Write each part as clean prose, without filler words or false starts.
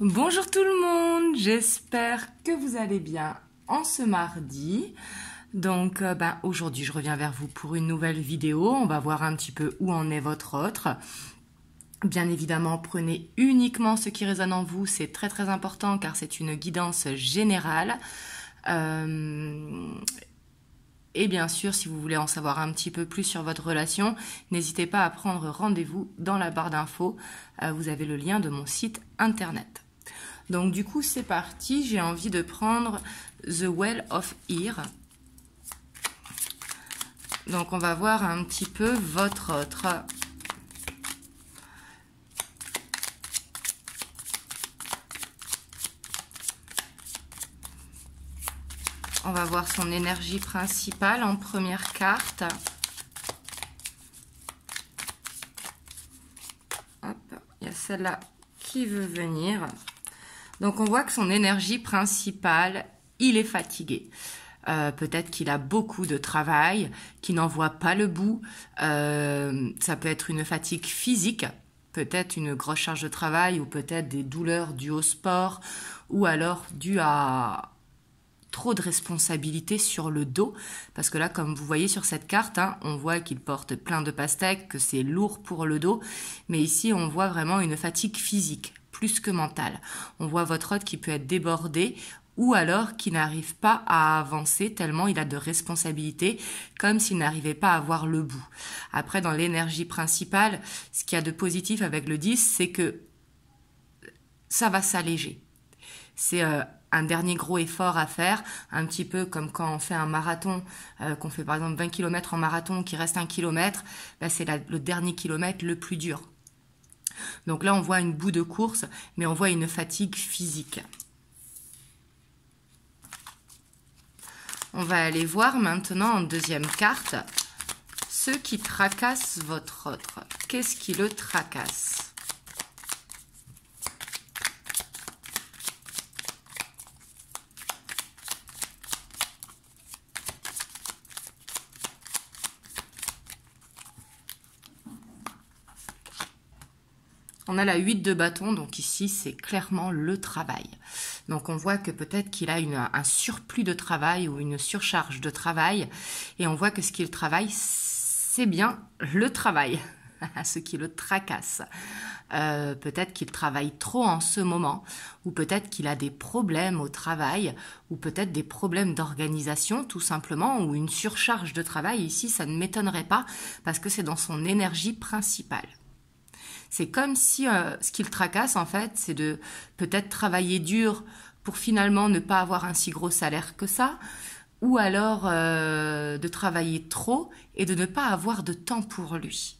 Bonjour tout le monde, j'espère que vous allez bien en ce mardi. Donc aujourd'hui je reviens vers vous pour une nouvelle vidéo. On va voir un petit peu où en est votre autre. Bien évidemment, prenez uniquement ce qui résonne en vous, c'est très très important car c'est une guidance générale. Et bien sûr, si vous voulez en savoir un petit peu plus sur votre relation, n'hésitez pas à prendre rendez-vous dans la barre d'infos. Vous avez le lien de mon site internet. Donc du coup, c'est parti. J'ai envie de prendre The Well of Ear. Donc on va voir un petit peu votre autre. On va voir son énergie principale en première carte. Hop, il y a celle-là qui veut venir. Donc on voit que son énergie principale, il est fatigué. Peut-être qu'il a beaucoup de travail, qu'il n'en voit pas le bout. Ça peut être une fatigue physique, peut-être une grosse charge de travail ou peut-être des douleurs dues au sport ou alors dues à trop de responsabilités sur le dos, parce que là, comme vous voyez sur cette carte, on voit qu'il porte plein de pastèques, que c'est lourd pour le dos, mais ici, on voit vraiment une fatigue physique, plus que mentale. On voit votre hôte qui peut être débordé, ou alors qui n'arrive pas à avancer tellement il a de responsabilités, comme s'il n'arrivait pas à voir le bout. Après, dans l'énergie principale, ce qu'il y a de positif avec le 10, c'est que ça va s'alléger. C'est un dernier gros effort à faire, un petit peu comme quand on fait un marathon, qu'on fait par exemple 20 km en marathon, qu'il reste 1 km, c'est le dernier kilomètre le plus dur. Donc là, on voit une bout de course, mais on voit une fatigue physique. On va aller voir maintenant en deuxième carte, ceux qui tracassent votre autre. Qu'est-ce qui le tracasse ? On a la 8 de bâton, donc ici, c'est clairement le travail. Donc, on voit que peut-être qu'il a un surplus de travail ou une surcharge de travail. Et on voit que ce qu'il travaille, c'est bien le travail, ce qui le tracasse. Peut-être qu'il travaille trop en ce moment, ou peut-être qu'il a des problèmes au travail, ou peut-être des problèmes d'organisation, tout simplement, ou une surcharge de travail. Ici, ça ne m'étonnerait pas, parce que c'est dans son énergie principale. C'est comme si ce qui le tracasse, en fait, c'est de peut-être travailler dur pour finalement ne pas avoir un si gros salaire que ça, ou alors de travailler trop et de ne pas avoir de temps pour lui.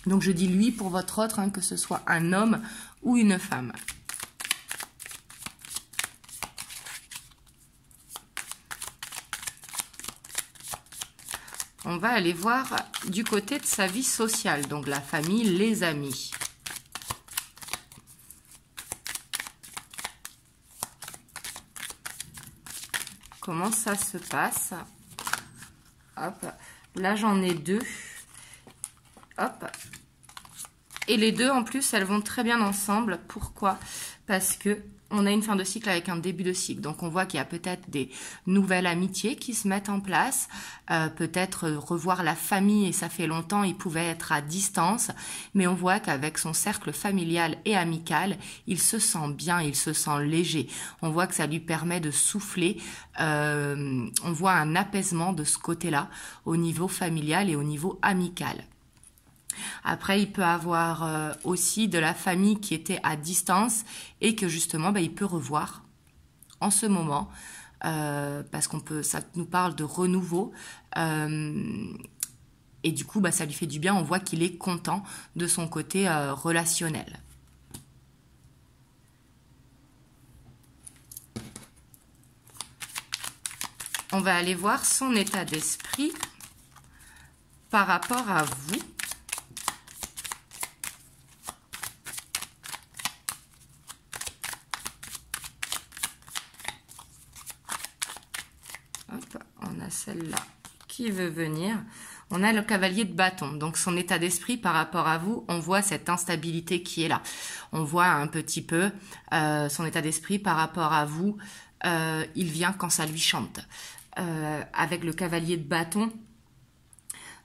Donc je dis lui pour votre autre, que ce soit un homme ou une femme. On va aller voir du côté de sa vie sociale, donc la famille, les amis. Comment ça se passe? Hop, là j'en ai deux. Hop. Et les deux en plus, elles vont très bien ensemble. Pourquoi? Parce que on a une fin de cycle avec un début de cycle. Donc, on voit qu'il y a peut-être des nouvelles amitiés qui se mettent en place. Peut-être revoir la famille, et ça fait longtemps, il pouvait être à distance. Mais on voit qu'avec son cercle familial et amical, il se sent bien, il se sent léger. On voit que ça lui permet de souffler. On voit un apaisement de ce côté-là, au niveau familial et au niveau amical. Après, il peut avoir aussi de la famille qui était à distance et que justement, il peut revoir en ce moment parce ça nous parle de renouveau et du coup, ça lui fait du bien. On voit qu'il est content de son côté relationnel. On va aller voir son état d'esprit par rapport à vous. On a celle-là qui veut venir. On a le cavalier de bâton, donc son état d'esprit par rapport à vous, on voit cette instabilité qui est là. On voit un petit peu son état d'esprit par rapport à vous. Il vient quand ça lui chante. Avec le cavalier de bâton,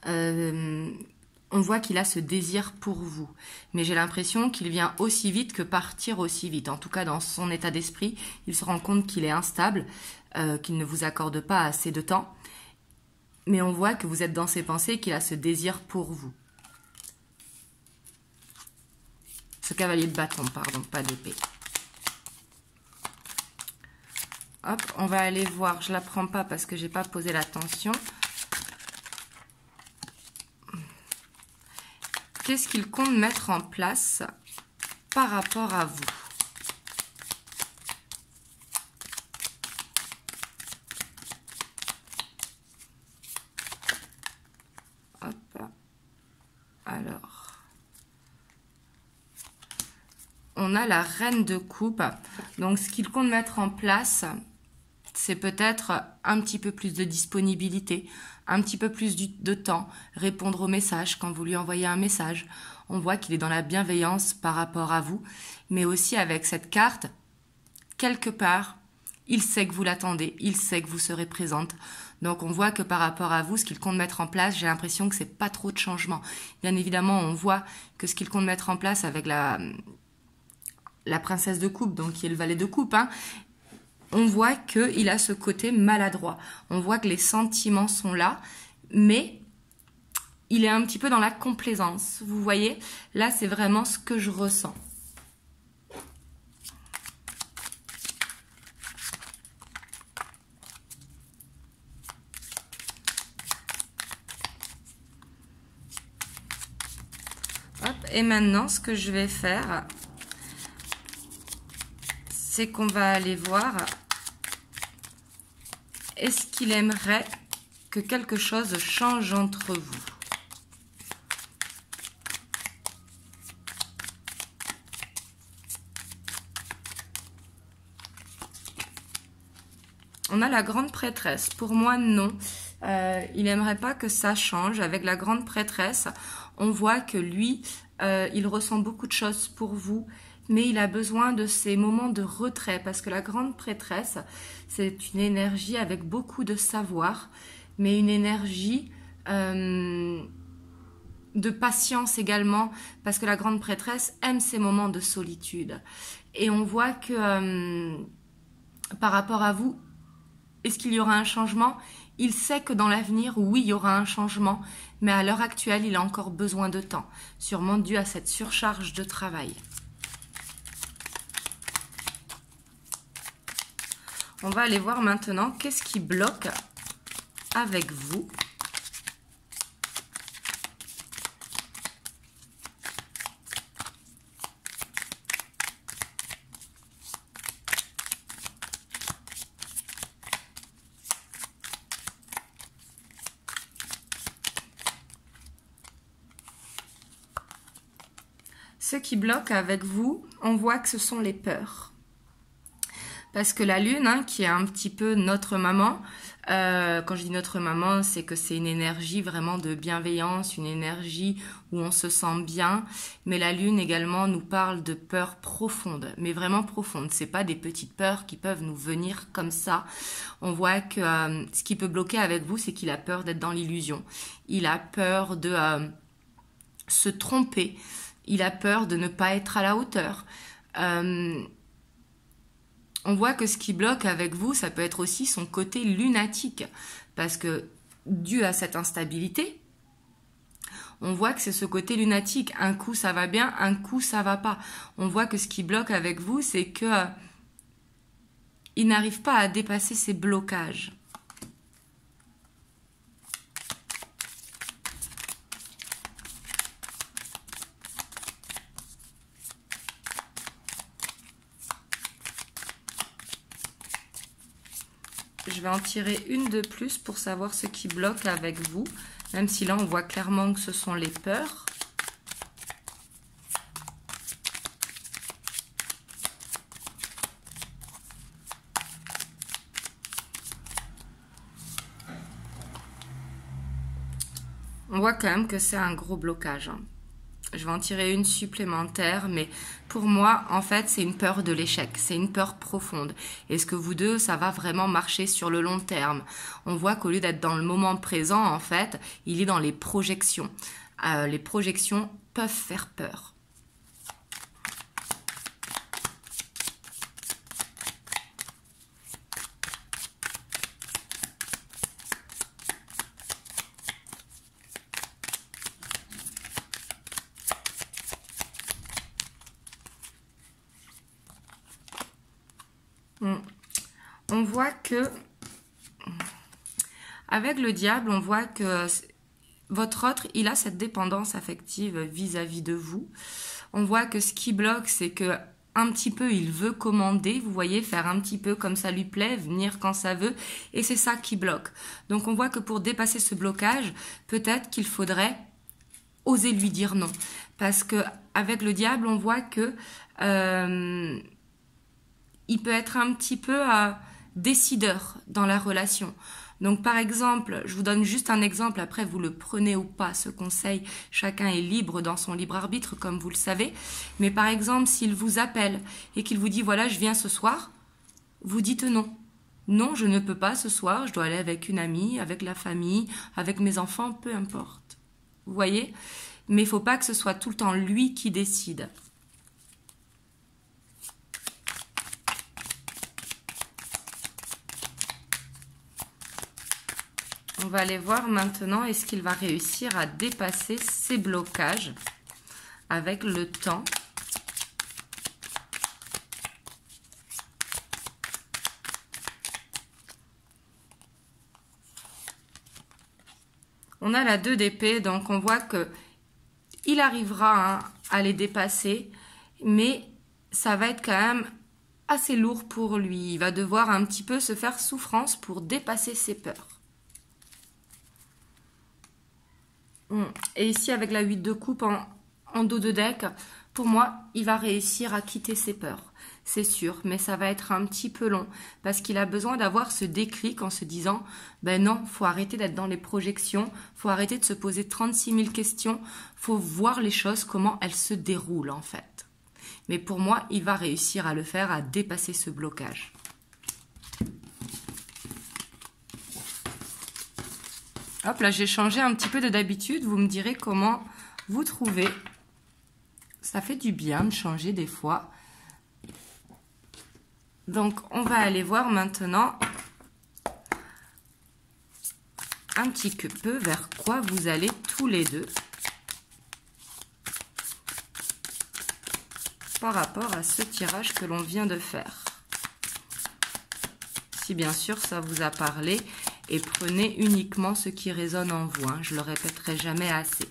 on voit qu'il a ce désir pour vous. Mais j'ai l'impression qu'il vient aussi vite que partir aussi vite. En tout cas, dans son état d'esprit, il se rend compte qu'il est instable, qu'il ne vous accorde pas assez de temps. Mais on voit que vous êtes dans ses pensées et qu'il a ce désir pour vous. Ce cavalier de bâton, pardon, pas d'épée. Hop, on va aller voir. Je ne la prends pas parce que je n'ai pas posé l'attention. Qu'est-ce qu'il compte mettre en place par rapport à vous? Hop. Alors, on a la reine de coupe. Donc, ce qu'il compte mettre en place, c'est peut-être un petit peu plus de disponibilité, un petit peu plus de temps, répondre aux messages quand vous lui envoyez un message. On voit qu'il est dans la bienveillance par rapport à vous, mais aussi avec cette carte, quelque part, il sait que vous l'attendez, il sait que vous serez présente. Donc on voit que par rapport à vous, ce qu'il compte mettre en place, j'ai l'impression que c'est pas trop de changement. Bien évidemment, on voit que ce qu'il compte mettre en place avec la princesse de coupe, donc qui est le valet de coupe, hein, on voit qu'il a ce côté maladroit. On voit que les sentiments sont là, mais il est un petit peu dans la complaisance. Vous voyez, là, c'est vraiment ce que je ressens. Hop, et maintenant, ce que je vais faire, c'est qu'on va aller voir, est-ce qu'il aimerait que quelque chose change entre vous? On a la grande prêtresse. Pour moi, non. Il n'aimerait pas que ça change. Avec la grande prêtresse, on voit que lui, il ressent beaucoup de choses pour vous, mais il a besoin de ces moments de retrait, parce que la grande prêtresse, c'est une énergie avec beaucoup de savoir, mais une énergie de patience également, parce que la grande prêtresse aime ces moments de solitude. Et on voit que par rapport à vous, est-ce qu'il y aura un changement? Il sait que dans l'avenir, oui, il y aura un changement, mais à l'heure actuelle, il a encore besoin de temps, sûrement dû à cette surcharge de travail. On va aller voir maintenant qu'est-ce qui bloque avec vous. Ce qui bloque avec vous, on voit que ce sont les peurs. Parce que la lune, hein, qui est un petit peu notre maman, quand je dis notre maman, c'est que c'est une énergie vraiment de bienveillance, une énergie où on se sent bien. Mais la lune également nous parle de peurs profondes, mais vraiment profondes. C'est pas des petites peurs qui peuvent nous venir comme ça. On voit que ce qui peut bloquer avec vous, c'est qu'il a peur d'être dans l'illusion. Il a peur de se tromper. Il a peur de ne pas être à la hauteur. On voit que ce qui bloque avec vous, ça peut être aussi son côté lunatique. Parce que, dû à cette instabilité, on voit que c'est ce côté lunatique. Un coup, ça va bien, un coup, ça va pas. On voit que ce qui bloque avec vous, c'est que il n'arrive pas à dépasser ses blocages. Je vais en tirer une de plus pour savoir ce qui bloque avec vous, même si là on voit clairement que ce sont les peurs. On voit quand même que c'est un gros blocage, hein. Je vais en tirer une supplémentaire, mais pour moi, en fait, c'est une peur de l'échec. C'est une peur profonde. Est-ce que vous deux, ça va vraiment marcher sur le long terme? On voit qu'au lieu d'être dans le moment présent, en fait, il est dans les projections. Les projections peuvent faire peur. On voit que, avec le diable, on voit que votre autre, il a cette dépendance affective vis-à-vis de vous. On voit que ce qui bloque, c'est que un petit peu, il veut commander, vous voyez, faire un petit peu comme ça lui plaît, venir quand ça veut, et c'est ça qui bloque. Donc on voit que pour dépasser ce blocage, peut-être qu'il faudrait oser lui dire non. Parce que avec le diable, on voit que il peut être un petit peu décideur dans la relation. Donc par exemple, je vous donne juste un exemple, après vous le prenez ou pas, ce conseil, chacun est libre dans son libre arbitre comme vous le savez, mais par exemple s'il vous appelle et qu'il vous dit voilà je viens ce soir, vous dites non. Non, je ne peux pas ce soir, je dois aller avec une amie, avec la famille, avec mes enfants, peu importe. Vous voyez? Mais il ne faut pas que ce soit tout le temps lui qui décide. On va aller voir maintenant, est-ce qu'il va réussir à dépasser ses blocages avec le temps. On a la 2 d'épée, donc on voit que il arrivera à les dépasser, mais ça va être quand même assez lourd pour lui. Il va devoir un petit peu se faire souffrance pour dépasser ses peurs. Et ici, avec la 8 de coupe en dos de deck, pour moi, il va réussir à quitter ses peurs. C'est sûr, mais ça va être un petit peu long parce qu'il a besoin d'avoir ce déclic en se disant « Ben non, faut arrêter d'être dans les projections, faut arrêter de se poser 36 000 questions, faut voir les choses, comment elles se déroulent en fait. » Mais pour moi, il va réussir à le faire, à dépasser ce blocage. Hop, là, j'ai changé un petit peu de d'habitude. Vous me direz comment vous trouvez. Ça fait du bien de changer des fois. Donc, on va aller voir maintenant un petit peu vers quoi vous allez tous les deux par rapport à ce tirage que l'on vient de faire. Si bien sûr ça vous a parlé, et prenez uniquement ce qui résonne en vous, hein, je le répéterai jamais assez.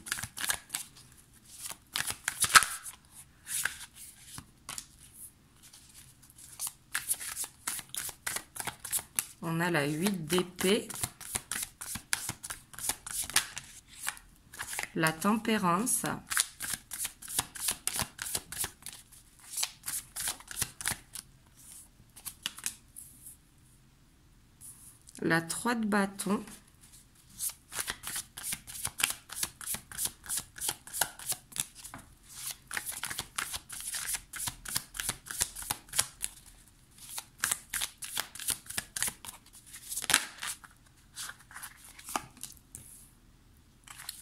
On a la 8 d'épée, la tempérance, la 3 de bâton,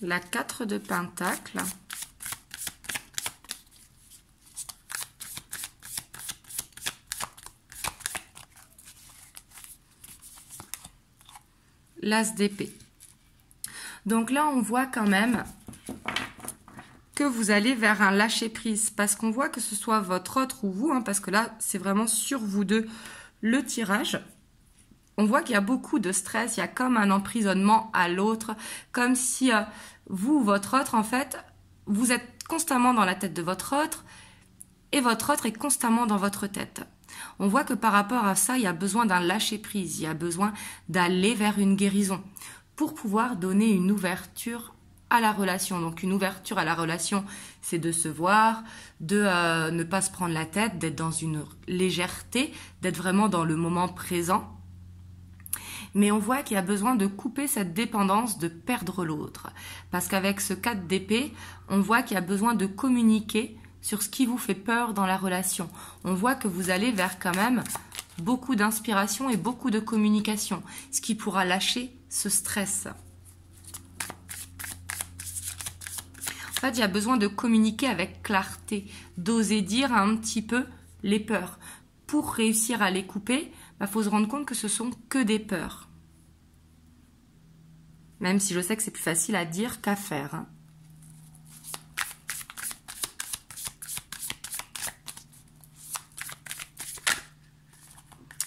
la 4 de pentacle, l'as d'épée. Donc là, on voit quand même que vous allez vers un lâcher-prise, parce qu'on voit que ce soit votre autre ou vous, hein, parce que là, c'est vraiment sur vous deux le tirage. On voit qu'il y a beaucoup de stress, il y a comme un emprisonnement à l'autre, comme si vous ou votre autre, en fait, vous êtes constamment dans la tête de votre autre, et votre autre est constamment dans votre tête. On voit que par rapport à ça, il y a besoin d'un lâcher-prise, il y a besoin d'aller vers une guérison pour pouvoir donner une ouverture à la relation. Donc une ouverture à la relation, c'est de se voir, de ne pas se prendre la tête, d'être dans une légèreté, d'être vraiment dans le moment présent. Mais on voit qu'il y a besoin de couper cette dépendance, de perdre l'autre. Parce qu'avec ce 4 d'épée, on voit qu'il y a besoin de communiquer sur ce qui vous fait peur dans la relation. On voit que vous allez vers quand même beaucoup d'inspiration et beaucoup de communication, ce qui pourra lâcher ce stress. En fait, il y a besoin de communiquer avec clarté, d'oser dire un petit peu les peurs. Pour réussir à les couper, il faut se rendre compte que ce sont que des peurs. Même si je sais que c'est plus facile à dire qu'à faire, hein.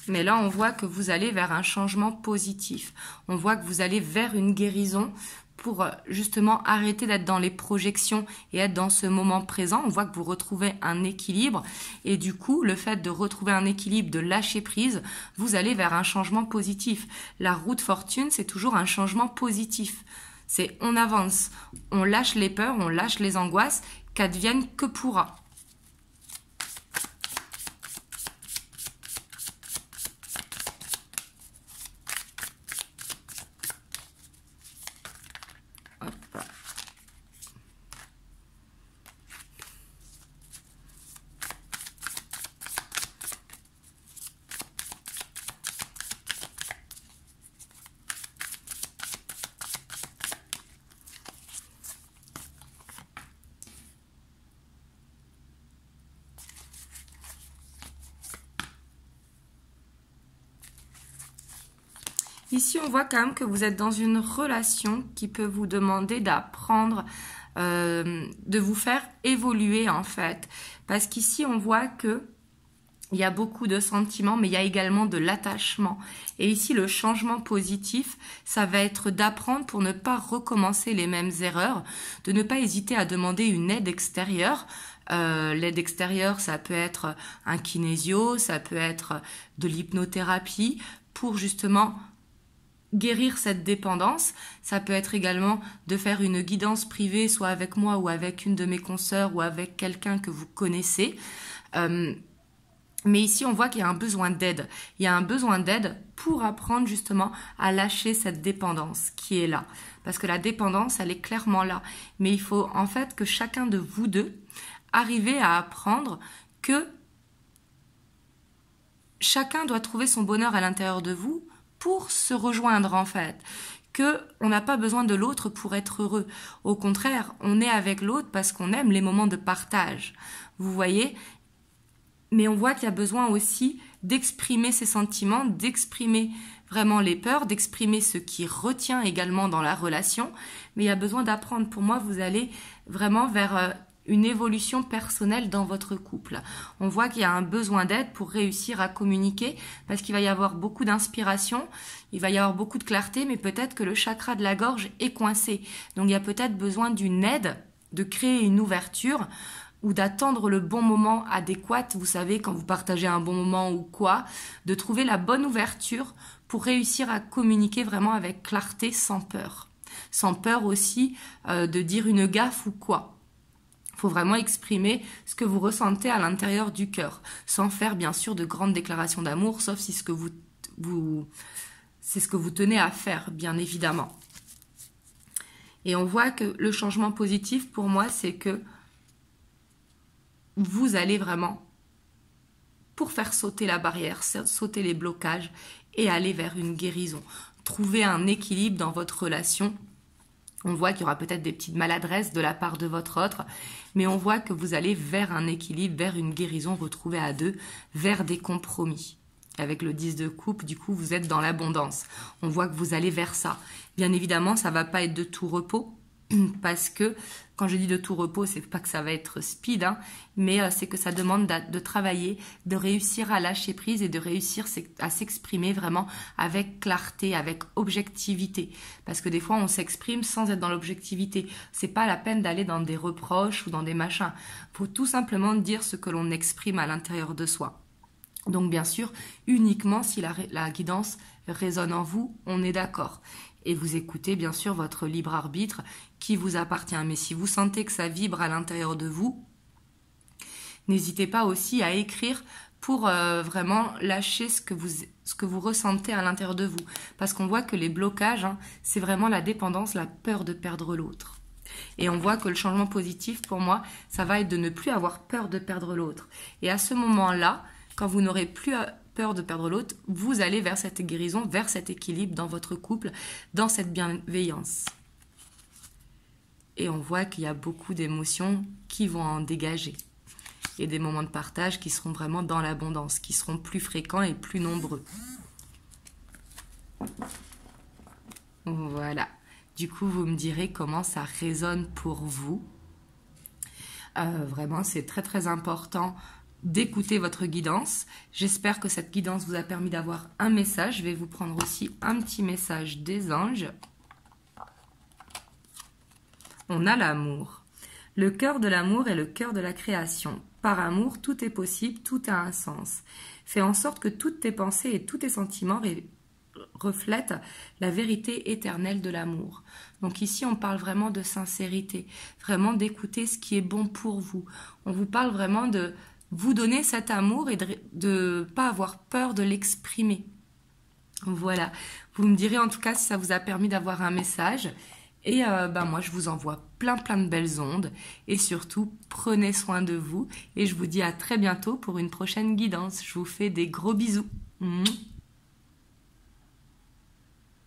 Mais là, on voit que vous allez vers un changement positif. On voit que vous allez vers une guérison pour justement arrêter d'être dans les projections et être dans ce moment présent. On voit que vous retrouvez un équilibre. Et du coup, le fait de retrouver un équilibre, de lâcher prise, vous allez vers un changement positif. La roue de fortune, c'est toujours un changement positif. C'est on avance, on lâche les peurs, on lâche les angoisses, qu'advienne que pourra. Ici, on voit quand même que vous êtes dans une relation qui peut vous demander d'apprendre, de vous faire évoluer en fait. Parce qu'ici, on voit que il y a beaucoup de sentiments, mais il y a également de l'attachement. Et ici, le changement positif, ça va être d'apprendre pour ne pas recommencer les mêmes erreurs, de ne pas hésiter à demander une aide extérieure. L'aide extérieure, ça peut être un kinésio, ça peut être de l'hypnothérapie pour justement guérir cette dépendance. Ça peut être également de faire une guidance privée, soit avec moi ou avec une de mes consoeurs ou avec quelqu'un que vous connaissez. Mais ici, on voit qu'il y a un besoin d'aide. Il y a un besoin d'aide pour apprendre justement à lâcher cette dépendance qui est là. Parce que la dépendance, elle est clairement là. Mais il faut en fait que chacun de vous deux arrive à apprendre que chacun doit trouver son bonheur à l'intérieur de vous pour se rejoindre en fait, que on n'a pas besoin de l'autre pour être heureux. Au contraire, on est avec l'autre parce qu'on aime les moments de partage. Vous voyez ? Mais on voit qu'il y a besoin aussi d'exprimer ses sentiments, d'exprimer vraiment les peurs, d'exprimer ce qui retient également dans la relation. Mais il y a besoin d'apprendre. Pour moi, vous allez vraiment vers une évolution personnelle dans votre couple. On voit qu'il y a un besoin d'aide pour réussir à communiquer parce qu'il va y avoir beaucoup d'inspiration, il va y avoir beaucoup de clarté, mais peut-être que le chakra de la gorge est coincé. Donc il y a peut-être besoin d'une aide, de créer une ouverture ou d'attendre le bon moment adéquat, vous savez, quand vous partagez un bon moment ou quoi, de trouver la bonne ouverture pour réussir à communiquer vraiment avec clarté sans peur. Sans peur aussi de dire une gaffe ou quoi. Il faut vraiment exprimer ce que vous ressentez à l'intérieur du cœur, sans faire bien sûr de grandes déclarations d'amour, sauf si c'est ce que vous tenez à faire, bien évidemment. Et on voit que le changement positif, pour moi, c'est que vous allez vraiment, pour faire sauter la barrière, sauter les blocages et aller vers une guérison. Trouver un équilibre dans votre relation. On voit qu'il y aura peut-être des petites maladresses de la part de votre autre, mais on voit que vous allez vers un équilibre, vers une guérison retrouvée à deux, vers des compromis. Avec le 10 de coupe, du coup, vous êtes dans l'abondance. On voit que vous allez vers ça. Bien évidemment, ça ne va pas être de tout repos, parce que quand je dis de tout repos, c'est pas que ça va être speed, hein, mais c'est que ça demande de travailler, de réussir à lâcher prise et de réussir à s'exprimer vraiment avec clarté, avec objectivité. Parce que des fois, on s'exprime sans être dans l'objectivité. C'est pas la peine d'aller dans des reproches ou dans des machins. Faut tout simplement dire ce que l'on exprime à l'intérieur de soi. Donc bien sûr, uniquement si la guidance résonne en vous, on est d'accord. Et vous écoutez bien sûr votre libre arbitre qui vous appartient. Mais si vous sentez que ça vibre à l'intérieur de vous, n'hésitez pas aussi à écrire pour vraiment lâcher ce que vous ressentez à l'intérieur de vous. Parce qu'on voit que les blocages, hein, c'est vraiment la dépendance, la peur de perdre l'autre. Et on voit que le changement positif, pour moi, ça va être de ne plus avoir peur de perdre l'autre. Et à ce moment-là, quand vous n'aurez plus peur de perdre l'autre, vous allez vers cette guérison, vers cet équilibre dans votre couple, dans cette bienveillance. Et on voit qu'il y a beaucoup d'émotions qui vont en dégager. Et des moments de partage qui seront vraiment dans l'abondance, qui seront plus fréquents et plus nombreux. Voilà. Du coup, vous me direz comment ça résonne pour vous. Vraiment, c'est très très important d'écouter votre guidance. J'espère que cette guidance vous a permis d'avoir un message. Je vais vous prendre aussi un petit message des anges. On a l'amour. Le cœur de l'amour est le cœur de la création. Par amour, tout est possible, tout a un sens. Fais en sorte que toutes tes pensées et tous tes sentiments reflètent la vérité éternelle de l'amour. Donc ici, on parle vraiment de sincérité, vraiment d'écouter ce qui est bon pour vous. On vous parle vraiment de vous donner cet amour et de ne pas avoir peur de l'exprimer. Voilà. Vous me direz en tout cas si ça vous a permis d'avoir un message. Et moi, je vous envoie plein de belles ondes. Et surtout, prenez soin de vous. Et je vous dis à très bientôt pour une prochaine guidance. Je vous fais des gros bisous.